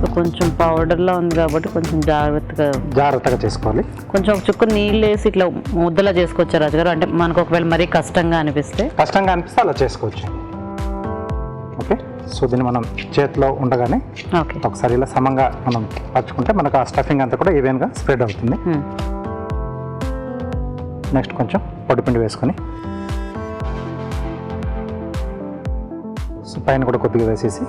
సో కొంచెం పౌడర్లో ఉంది కాబట్టి కొంచెం జాగ్రత్తగా చేసుకోవాలి. కొంచెం ఒక చుక్క నీళ్ళు వేసి ఇట్లా ముద్దలా చేసుకోవచ్చు రాజు గారు, అంటే మనకు ఒకవేళ మరీ కష్టంగా అనిపిస్తే అలా చేసుకోవచ్చు. ఓకే. సో దీన్ని మనం చేతిలో ఉండగానే ఓకే ఒకసారి ఇలా సమంగా మనం పరుచుకుంటే మనకు ఆ స్టఫింగ్ అంతా కూడా ఈవెన్గా స్ప్రెడ్ అవుతుంది. నెక్స్ట్ కొంచెం పొడిపిండి వేసుకొని సో పైన కూడా కొద్దిగా వేసేసి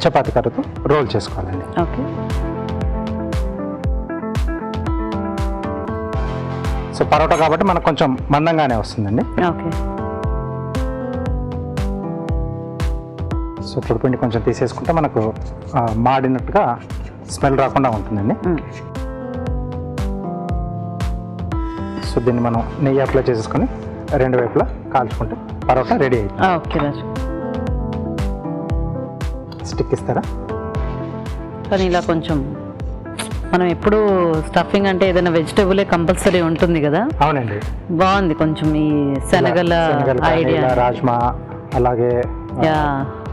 చపాతీ కర్రతో రోల్ చేసుకోవాలండి. ఓకే. సో పరోటా కాబట్టి మనకు కొంచెం మందంగానే వస్తుందండి. ఓకే. సో పొడిపిండి కొంచెం తీసేసుకుంటే మనకు మాడినట్టుగా స్మెల్ రాకుండా ఉంటుందండి. సో దీన్ని మనం నెయ్యి అప్లై చేసేసుకొని రెండు వైపులా కాల్చుకుంటే పరోటా రెడీ అయిపోయింది. ఓకే రాజు. స్టిక్ ఇస్తారా? కానీ ఇలా కొంచెం మనం ఎప్పుడు స్టఫింగ్ అంటే ఏదైనా వెజిటేబులే కంపల్సరీ ఉంటుంది కదా. అవునండి. బాగుంది కొంచెం ఈ శనగల ఐడియా. రాజ్మా అలాగే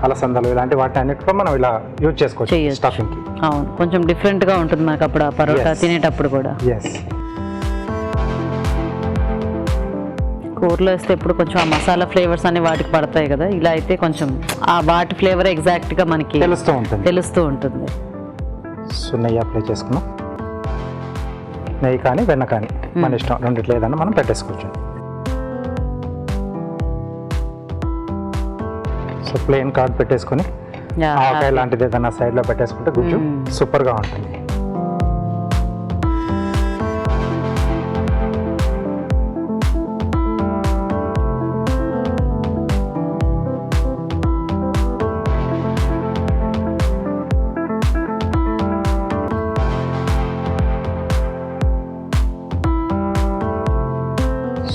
అలసందలు ఇలాంటి వాటి అన్నిటిలో మనం ఇలా యూజ్ చేసుకోవచ్చు స్టఫింగ్ కి. అవును, కొంచెం డిఫరెంట్ గా ఉంటుంది మనకు అప్పుడు ఆ పరోటా తినేటప్పుడు కూడా. కూరలో వేస్తే ఇప్పుడు కొంచెం ఆ మసాలా ఫ్లేవర్స్ అన్ని వాటికి పడతాయి కదా, ఇలా అయితే కొంచెం ఆ వాటి ఫ్లేవర్ ఎగ్జాక్ట్ గా మనకి తెలుస్తూ ఉంటుంది. సో నెయ్యి అప్లై చేసుకున్నాం. నెయ్యి కానీ వెన్న కానీ మన ఇష్టం, రెండిట్లో ఏదన్నా మనం పెట్టేసుకోవచ్చు. సో ప్లెయిన్ కార్డ్ పెట్టేసుకొని ఆవకాయ లాంటిది ఏదైనా సైడ్లో పెట్టేసుకుంటే గుజ్జు సూపర్గా ఉంటుంది.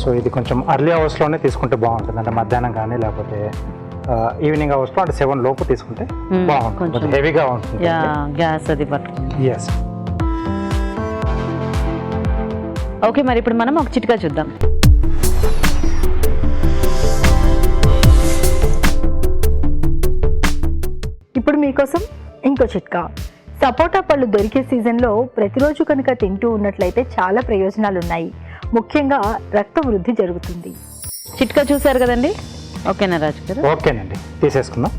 సో ఇది కొంచెం అర్లీ అవర్స్లోనే తీసుకుంటే బాగుంటుంది, అంటే మధ్యాహ్నం కానీ లేకపోతే ఈవినింగ్ అవర్స్లో అంటే 7 లోపు తీసుకుంటే బాగుంటుంది. హెవీగా ఉంటుంది, గ్యాస్ అది పట్టుకుంటుంది. ఎస్. ఓకే, మరి ఇప్పుడు మనం ఒక చిట్కా చూద్దాం. ఇప్పుడు మీకోసం ఇంకో చిట్కా. సపోటా పళ్ళు దొరికే సీజన్లో ప్రతిరోజు కనుక తింటూ ఉన్నట్లయితే చాలా ప్రయోజనాలు ఉన్నాయి. ముఖ్యంగా రక్త వృద్ధి జరుగుతుంది. చిట్కా చూసారు కదండి. ఓకేనా రాజు గారు? ఓకేనండి, తీసేసుకుందాం.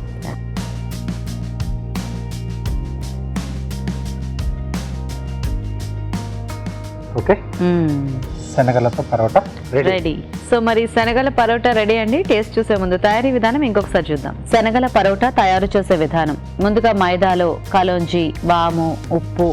ఓకే, శనగలతో పరోటా రెడీ. సో మరి శనగల పరోటా రెడీ అండి. టేస్ట్ చూసే ముందు తయారీ విధానం ఇంకొకసారి చూద్దాం. శనగల పరోటా తయారు చేసే విధానం: ముందుగా మైదాలో కలోంజి, వాము, ఉప్పు,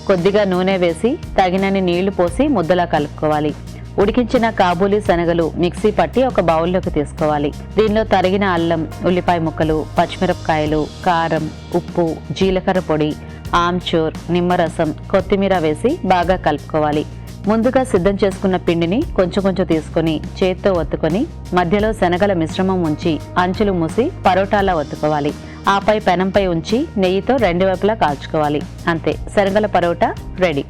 కొద్దిగా నూనె వేసి తగినన్ని నీళ్లు పోసి ముద్దలా కలుపుకోవాలి. ఉడికించిన కాబూలీ శనగలు మిక్సీ పట్టి ఒక బౌల్లోకి తీసుకోవాలి. దీనిలో తరిగిన అల్లం, ఉల్లిపాయ ముక్కలు, పచ్చిమిరపకాయలు, కారం, ఉప్పు, జీలకర్ర పొడి, ఆమ్చూర్, నిమ్మరసం, కొత్తిమీర వేసి బాగా కలుపుకోవాలి. ముందుగా సిద్ధం చేసుకున్న పిండిని కొంచెం కొంచెం తీసుకొని చేత్తో ఒత్తుకొని మధ్యలో శనగల మిశ్రమం ఉంచి అంచులు మూసి పరోటాలా ఒత్తుకోవాలి. ఆపై పెనంపై ఉంచి నెయ్యితో 2 వైపులా కాల్చుకోవాలి. అంతే, శనగల పరోటా రెడీ.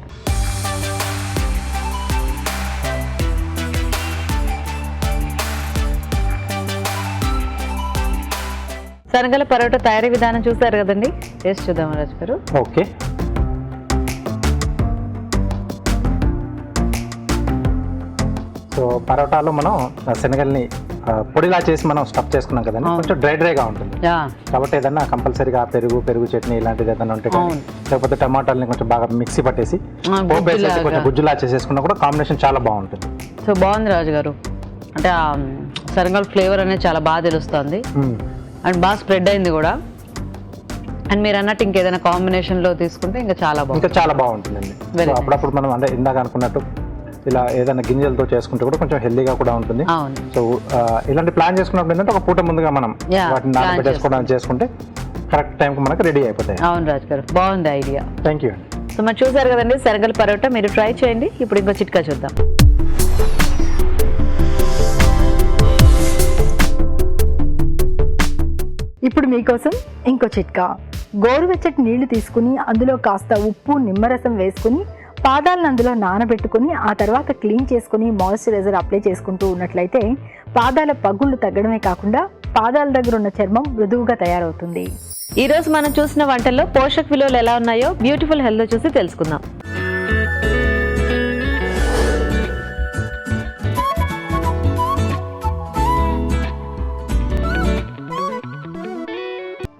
శనగల పరోటా తయారీ విధానం చూసారు కదండి. టేస్ట్ చూద్దాం రాజు గారు. ఓకే, సో పరోటాలో మనం శనగల్ని పొడిలా చేసి మనం స్టఫ్ చేసుకున్నాం కదండి, కొంచెం డ్రైగా ఉంటుంది కాబట్టి ఏదన్నా కంపల్సరీగా పెరుగు చట్నీ ఇలాంటిది ఏదైనా ఉంటే లేకపోతే టమాటాలని కొంచెం బాగా మిక్సీ పట్టేసి కొంచెం గుజ్జులా చేసేసుకున్నా కూడా కాంబినేషన్ చాలా బాగుంటుంది. సో బాగుంది రాజు గారు, అంటే ఆ శనగల ఫ్లేవర్ అనేది చాలా బాగా తెలుస్తుంది అండ్ బాగా స్ప్రెడ్ అయింది కూడా. అండ్ మీరు అన్నట్టు ఇంకేదైనా కాంబినేషన్లో తీసుకుంటే ఇంకా చాలా బాగుంటుందండి. అప్పుడప్పుడు మనం అంటే ఇందాక అనుకున్నట్టు ఇలా ఏదైనా గింజలతో చేసుకుంటే కూడా కొంచెం హెల్దీగా కూడా ఉంటుంది. సో ఇలాంటి ప్లాన్ చేసుకున్నప్పుడు ఏంటంటే ఒక పూట ముందుగా మనం వాటిని నానబెట్టేసుకోవడం చేసుకుంటే కరెక్ట్ టైంకి మనకు రెడీ అయిపోతాయి. అవును రాజు గారు, బాగుంది ఐడియా. Thank you. సో మరి చూసారు కదండి శనగల పరోటా, మీరు ట్రై చేయండి. ఇప్పుడు ఇంకో చిట్కా చూద్దాం. ఇప్పుడు మీకోసం ఇంకో చిట్కా. గోరువెచ్చటి నీళ్లు తీసుకుని అందులో కాస్త ఉప్పు, నిమ్మరసం వేసుకుని పాదాలను అందులో నానబెట్టుకుని ఆ తర్వాత క్లీన్ చేసుకుని మాయిశ్చరైజర్ అప్లై చేసుకుంటూ ఉన్నట్లయితే పాదాల పగుళ్ళు తగ్గడమే కాకుండా పాదాల దగ్గర ఉన్న చర్మం మృదువుగా తయారవుతుంది. ఈ రోజు మనం చూసిన వంటల్లో పోషక విలువలు ఎలా ఉన్నాయో బ్యూటిఫుల్ హెల్త్ చూసి తెలుసుకుందాం.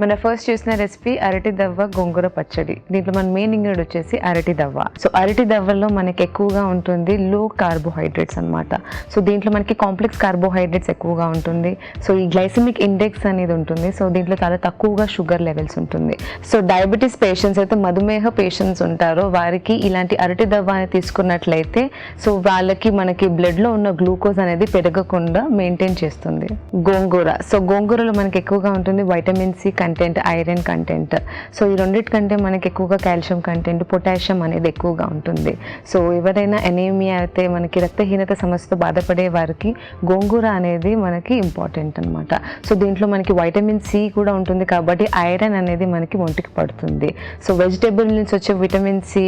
మన ఫస్ట్ చూసిన రెసిపీ అరటి దవ్వ గోంగూర పచ్చడి. దీంట్లో మన మెయిన్ ఇంగ్రీడియంట్ వచ్చేసి అరటి దవ్వ. సో అరటి దవ్వలో మనకి ఎక్కువగా ఉంటుంది లో కార్బోహైడ్రేట్స్ అన్నమాట. సో దీంట్లో మనకి కాంప్లెక్స్ కార్బోహైడ్రేట్స్ ఎక్కువగా ఉంటుంది. సో ఈ గ్లైసెమిక్ ఇండెక్స్ అనేది ఉంటుంది. సో దీంట్లో చాలా తక్కువగా షుగర్ లెవెల్స్ ఉంటుంది. సో డయాబెటీస్ పేషెంట్స్ అయితే, మధుమేహ పేషెంట్స్ ఉంటారో వారికి ఇలాంటి అరటి దవ్వ అనేది తీసుకున్నట్లయితే సో వాళ్ళకి మనకి బ్లడ్ లో ఉన్న గ్లూకోజ్ అనేది పెరగకుండా మెయింటైన్ చేస్తుంది. గోంగూర. సో గోంగూరలో మనకి ఎక్కువగా ఉంటుంది vitamin C content, iron content. So ఈ రెండింటికంటే మనకి ఎక్కువగా కాల్షియం కంటెంట్, పొటాషియం అనేది ఎక్కువగా ఉంటుంది. సో ఎవరైనా ఎనీమియా అయితే, మనకి రక్తహీనత సమస్యతో బాధపడే వారికి గోంగూర అనేది మనకి ఇంపార్టెంట్ అనమాట. సో దీంట్లో మనకి వైటమిన్ సి కూడా ఉంటుంది కాబట్టి ఐరన్ అనేది మనకి ఒంటికి పడుతుంది. సో వెజిటేబుల్ నుంచి వచ్చే విటమిన్ సి,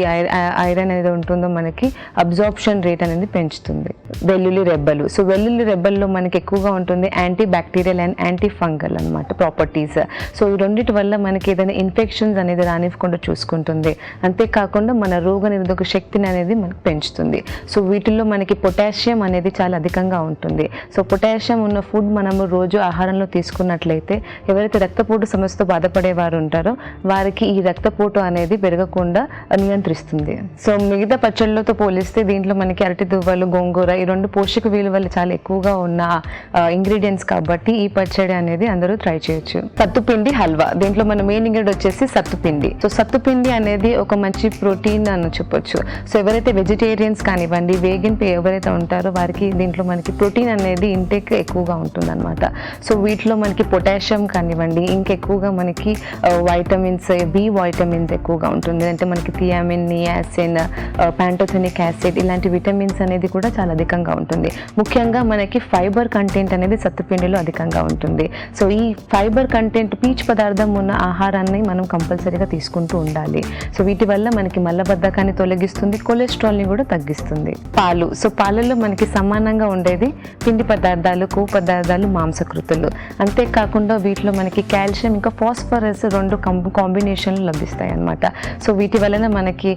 ఐరన్ అనేది ఉంటుందో మనకి అబ్జార్ప్షన్ రేట్ అనేది పెంచుతుంది. వెల్లుల్లి రెబ్బలు. సో వెల్లుల్లి రెబ్బల్లో మనకి ఎక్కువగా ఉంటుంది anti bacterial and anti fungal అనమాట ప్రాపర్టీస్. సో ఈ రెండింటి వల్ల మనకి ఏదైనా ఇన్ఫెక్షన్స్ అనేది రానివ్వకుండా చూసుకుంటుంది. అంతేకాకుండా మన రోగ నిరోధక శక్తిని అనేది మనకు పెంచుతుంది. సో వీటిల్లో మనకి పొటాషియం అనేది చాలా అధికంగా ఉంటుంది. సో పొటాషియం ఉన్న ఫుడ్ మనము రోజు ఆహారంలో తీసుకున్నట్లయితే ఎవరైతే రక్తపోటు సమస్యతో బాధపడే వారు ఉంటారో వారికి ఈ రక్తపోటు అనేది పెరగకుండా నియంత్రిస్తుంది. సో మిగతా పచ్చళ్ళతో పోలిస్తే దీంట్లో మనకి అరటి దువ్వలు, గోంగూర ఈ రెండు పోషక విలువలు చాలా ఎక్కువగా ఉన్న ఇంగ్రీడియంట్స్ కాబట్టి ఈ పచ్చడి అనేది అందరూ ట్రై చేయొచ్చు. సత్తుపిండి హల్వా. దీంట్లో మన మెయిన్ ఇంగ్రీడియంట్ వచ్చేసి సత్తుపిండి. సో సత్తుపిండి అనేది ఒక మంచి ప్రోటీన్ అని చెప్పొచ్చు. సో ఎవరైతే వెజిటేరియన్స్ కానివ్వండి, వేగన్ ఎవరైతే ఉంటారో వారికి దీంట్లో మనకి ప్రోటీన్ అనేది ఇంటేక్ ఎక్కువగా ఉంటుంది అనమాట. సో వీటిలో మనకి పొటాషియం కానివ్వండి, ఇంకెక్కువగా మనకి వైటమిన్స్, బి వైటమిన్స్ ఎక్కువగా ఉంటుంది. అంటే మనకి థియామిన్, నియాసిన్, ప్యాంటోథెనిక్ యాసిడ్ ఇలాంటి విటమిన్స్ అనేది కూడా చాలా అధికంగా ఉంటుంది. ముఖ్యంగా మనకి ఫైబర్ కంటెంట్ అనేది సత్తుపిండిలో అధికంగా ఉంటుంది. సో ఈ ఫైబర్ కంటెంట్, పీచు పదార్థం ఉన్న ఆహారాన్ని మనం కంపల్సరీగా తీసుకుంటూ ఉండాలి. సో వీటి వల్ల మనకి మలబద్ధకాన్ని తొలగిస్తుంది, కొలెస్ట్రాల్ని కూడా తగ్గిస్తుంది. పాలు. సో పాలలో మనకి సమానంగా ఉండేది పిండి పదార్థాలు, కొవ్వు పదార్థాలు, మాంసకృతులు. అంతేకాకుండా వీటిలో మనకి కాల్షియం ఇంకా ఫాస్ఫరస్ రెండు కాంబినేషన్లు లభిస్తాయి అన్నమాట. సో వీటి వలన మనకి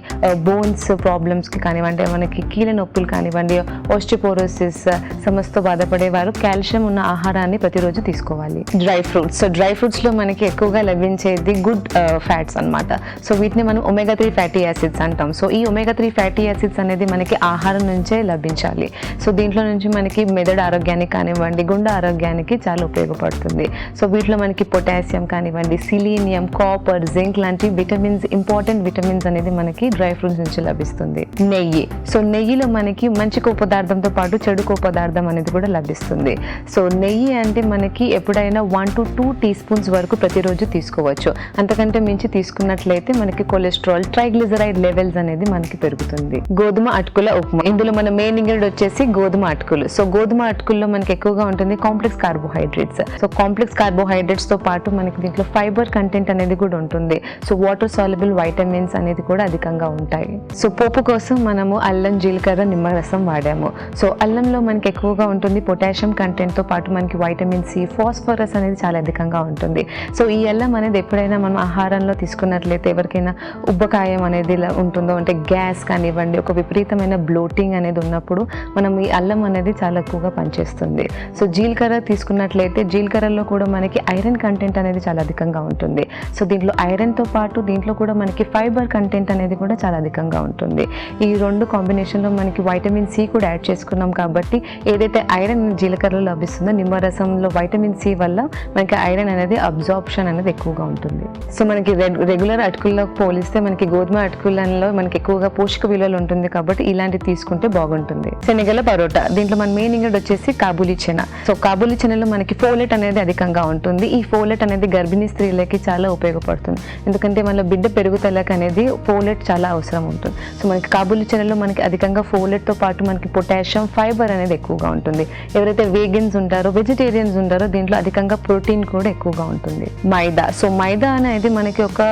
బోన్స్ ప్రాబ్లమ్స్కి కానివ్వండి, మనకి కీళ్ళ నొప్పులు కానివ్వండి, ఓస్టియోపోరోసిస్ సమస్యతో బాధపడే వారు కాల్షియం ఉన్న ఆహారాన్ని ప్రతిరోజు తీసుకోవాలి. Dry fruits. సో డ్రై ఫ్రూట్స్లో మనకి ఎక్కువగా లభించేది గుడ్ ఫ్యాట్స్ అన్నమాట. సో వీటిని మనం ఒమేగా 3 ఫ్యాటీ యాసిడ్స్ అంటాం. సో ఈ ఒమేగా 3 ఫ్యాటీ యాసిడ్స్ అనేది మనకి ఆహారం నుంచే లభించాలి. సో దీంట్లో నుంచి మనకి మెదడు ఆరోగ్యానికి కానివ్వండి, గుండె ఆరోగ్యానికి చాలా ఉపయోగపడుతుంది. సో వీటిలో మనకి పొటాషియం కానివ్వండి, సిలీనియం, కాపర్, జింక్ లాంటి విటమిన్స్, ఇంపార్టెంట్ విటమిన్స్ అనేది మనకి డ్రై ఫ్రూట్స్ నుంచి లభిస్తుంది. నెయ్యి. సో నెయ్యిలో మనకి మంచి కొవ్వు పదార్థంతో పాటు చెడు కొవ్వు పదార్థం అనేది కూడా లభిస్తుంది. సో నెయ్యి అంటే మనకి ఎప్పుడైనా 1 to 2 టీ స్పూన్స్ వరకు ప్రతిరోజు తీసుకోవచ్చు. అంతకంటే మించి తీసుకున్నట్లయితే మనకి కొలెస్ట్రాల్, ట్రైగ్లిజరైడ్ లెవెల్స్ అనేది మనకి పెరుగుతుంది. గోధుమ అటుకుల ఉప్మా. ఇందులో మన మెయిన్ ఇంగ్రీడియంట్ వచ్చేసి గోధుమ అటుకులు. సో గోధుమ అటుకుల్లో మనకి ఎక్కువగా ఉంటుంది complex carbohydrates. So complex carbohydrates తో పాటు మనకి దీంట్లో ఫైబర్ కంటెంట్ అనేది కూడా ఉంటుంది. సో వాటర్ సాల్యుబుల్ వైటమిన్స్ అనేది కూడా అధికంగా ఉంటాయి. సో పోపు కోసం మనము అల్లం, జీలకర్ర, నిమ్మరసం వాడాము. సో అల్లంలో మనకి ఎక్కువగా ఉంటుంది పొటాషియం కంటెంట్ తో పాటు మనకి వైటమిన్ సి, ఫాస్ఫరస్ అనేది చాలా అధికంగా ఉంటుంది. సో ఈ అల్లం అనేది ఎప్పుడైనా మనం ఆహారంలో తీసుకున్నట్లయితే ఎవరికైనా ఉబ్బకాయం అనేది ఉంటుందో, అంటే గ్యాస్ కానివ్వండి, ఒక విపరీతమైన బ్లోటింగ్ అనేది ఉన్నప్పుడు మనం ఈ అల్లం అనేది చాలా ఎక్కువగా పనిచేస్తుంది. సో జీలకర్ర తీసుకున్నట్లయితే జీలకర్రలో కూడా మనకి ఐరన్ కంటెంట్ అనేది చాలా అధికంగా ఉంటుంది. సో దీంట్లో ఐరన్తో పాటు దీంట్లో కూడా మనకి ఫైబర్ కంటెంట్ అనేది కూడా చాలా అధికంగా ఉంటుంది. ఈ రెండు కాంబినేషన్లో మనకి వైటమిన్ సి కూడా యాడ్ చేసుకున్నాం కాబట్టి ఏదైతే ఐరన్ జీలకర్రలో లభిస్తుందో నిమ్మరసంలో వైటమిన్ సి వల్ల మనకి ఐరన్ అనేది అబ్జార్ప్షన్ అనేది ఎక్కువగా ఉంటుంది. సో మనకి రెగ్యులర్ అటుకుల్లో పోలిస్తే మనకి గోధుమ అటుకులలో మనకి ఎక్కువగా పోషక విలువలు ఉంటుంది కాబట్టి ఇలాంటివి తీసుకుంటే బాగుంటుంది. శనగల పరోటా. దీంట్లో మన మెయిన్ ఇంగ్రీడియంట్ వచ్చేసి కాబూలీ చెన. సో కాబూలీ చెనలో మనకి ఫోలెట్ అనేది అధికంగా ఉంటుంది. ఈ ఫోలెట్ అనేది గర్భిణీ స్త్రీలకి చాలా ఉపయోగపడుతుంది. ఎందుకంటే మన బిడ్డ పెరుగుదలకు అనేది ఫోలెట్ చాలా అవసరం ఉంటుంది. సో మనకి కాబూలీ చెనలో మనకి అధికంగా ఫోలెట్తో పాటు మనకి పొటాషియం, ఫైబర్ అనేది ఎక్కువగా ఉంటుంది. ఎవరైతే వేగన్స్ ఉంటారో, వెజిటేరియన్స్ ఉంటారో దీంట్లో అధికంగా ప్రోటీన్ కూడా ఎక్కువగా ఉంటుంది. మైదా. సో మైదా అనేది మనకి ఒక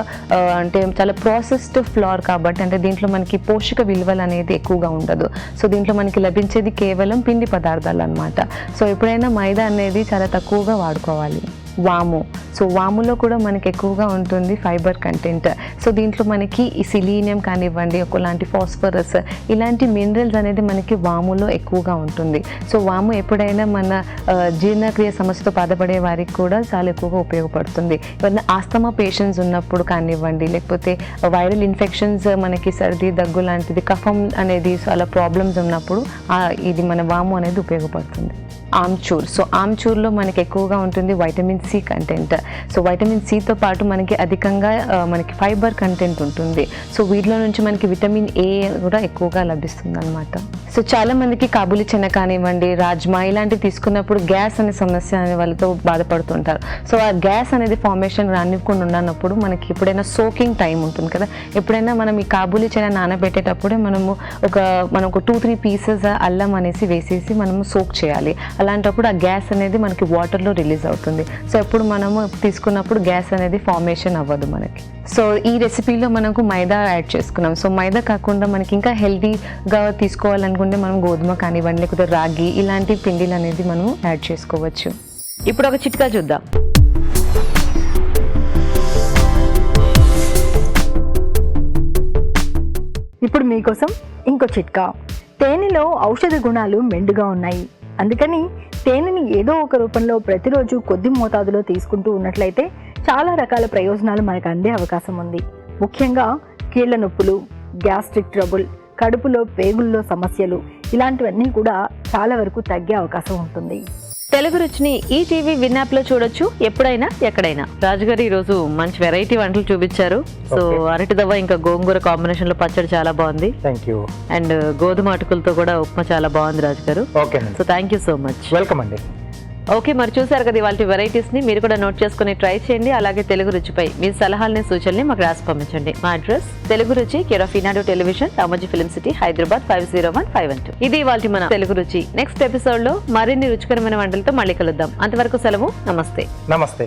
అంటే చాలా ప్రాసెస్డ్ ఫ్లోర్ కాబట్టి అంటే దీంట్లో మనకి పోషక విలువలు అనేది ఎక్కువగా ఉండదు. సో దీంట్లో మనకి లభించేది కేవలం పిండి పదార్థాలు అన్నమాట. సో ఎప్పుడైనా మైదా అనేది చాలా తక్కువగా వాడుకోవాలి. వాము. సో వాములో కూడా మనకి ఎక్కువగా ఉంటుంది ఫైబర్ కంటెంట్. సో దీంట్లో మనకి ఈ సిలీనియం కానివ్వండి, ఒకలాంటి ఫాస్ఫరస్, ఇలాంటి మినరల్స్ అనేది మనకి వాములో ఎక్కువగా ఉంటుంది. సో వాము ఎప్పుడైనా మన జీర్ణక్రియ సమస్యతో బాధపడే వారికి కూడా చాలా ఎక్కువగా ఉపయోగపడుతుంది. ఎవరైనా ఆస్తమా పేషెంట్స్ ఉన్నప్పుడు కానివ్వండి, లేకపోతే వైరల్ ఇన్ఫెక్షన్స్, మనకి సర్ది దగ్గు లాంటిది, కఫం అనేది చాలా ప్రాబ్లమ్స్ ఉన్నప్పుడు ఇది మన వాము అనేది ఉపయోగపడుతుంది. ఆమ్చూర్. సో ఆమ్చూర్లో మనకి ఎక్కువగా ఉంటుంది vitamin C content. So vitamin సితో పాటు మనకి అధికంగా మనకి ఫైబర్ కంటెంట్ ఉంటుంది. సో వీటిలో నుంచి మనకి విటమిన్ ఏ కూడా ఎక్కువగా లభిస్తుంది అనమాట. సో చాలా మందికి కాబూలి చెన కానివ్వండి, రాజ్మా ఇలాంటివి తీసుకున్నప్పుడు గ్యాస్ అనే సమస్య అనే వాళ్ళతో బాధపడుతుంటారు. సో ఆ గ్యాస్ అనేది ఫార్మేషన్ రానివ్వకుండా ఉన్నప్పుడు మనకి ఎప్పుడైనా సోకింగ్ టైం ఉంటుంది కదా, ఎప్పుడైనా మనం ఈ కాబూలి చెన నానబెట్టేటప్పుడే మనము ఒక 2-3 పీసెస్ అల్లం అనేసి వేసేసి మనము సోక్ చేయాలి. అలాంటప్పుడు ఆ గ్యాస్ అనేది మనకి వాటర్లో రిలీజ్ అవుతుంది. సో ఎప్పుడు మనము తీసుకున్నప్పుడు గ్యాస్ అనేది ఫార్మేషన్ అవ్వదు మనకి. సో ఈ రెసిపీలో మనకు మైదా యాడ్ చేసుకున్నాం. సో మైదా కాకుండా మనకి ఇంకా హెల్తీగా తీసుకోవాలనుకుంటే మనం గోధుమ కానివ్వండి, లేకపోతే రాగి ఇలాంటి పిండిలు అనేది మనం యాడ్ చేసుకోవచ్చు. ఇప్పుడు ఒక చిట్కా చూద్దాం. ఇప్పుడు మీకోసం ఇంకో చిట్కా. తేనెలో ఔషధ గుణాలు మెండుగా ఉన్నాయి. అందుకని తేనెని ఏదో ఒక రూపంలో ప్రతిరోజు కొద్ది మోతాదులో తీసుకుంటూ ఉన్నట్లయితే చాలా రకాల ప్రయోజనాలు మనకు అందే అవకాశం ఉంది. ముఖ్యంగా కీళ్ల నొప్పులు, గ్యాస్ట్రిక్ ట్రబుల్, కడుపులో పేగుల్లో సమస్యలు ఇలాంటివన్నీ కూడా చాలా వరకు తగ్గే అవకాశం ఉంటుంది. తెలుగు రుచిని ఈ టీవీ విన్ యాప్ లో చూడొచ్చు, ఎప్పుడైనా ఎక్కడైనా. రాజుగారు ఈ రోజు మంచి వెరైటీ వంటలు చూపించారు. సో అరటి దవ్వ ఇంకా గోంగూర కాంబినేషన్ లో పచ్చడి చాలా బాగుంది. Thank you. అండ్ గోధుమ అటుకులతో కూడా ఉప్మా చాలా బాగుంది రాజుగారు. Okay, so thank you so much. Welcome అండి. ఓకే, మరి చూసారు కదా ఇవాళ వెరైటీస్ ని. మీరు కూడా నోట్ చేసుకుని ట్రై చేయండి. అలాగే తెలుగు రుచిపై మీ సలహాలని, సూచనల్ని మాకు రాసి పంపించండి. మా అడ్రస్ తెలుగు రుచి, care of Eenadu television, Ramoji film city, Hyderabad 501512. ఇది ఇవాళ మన తెలుగు రుచి. నెక్స్ట్ ఎపిసోడ్ లో మరిన్ని రుచికరమైన వంటలతో మళ్ళీ కలుద్దాం. అంతవరకు సెలవు. నమస్తే. నమస్తే.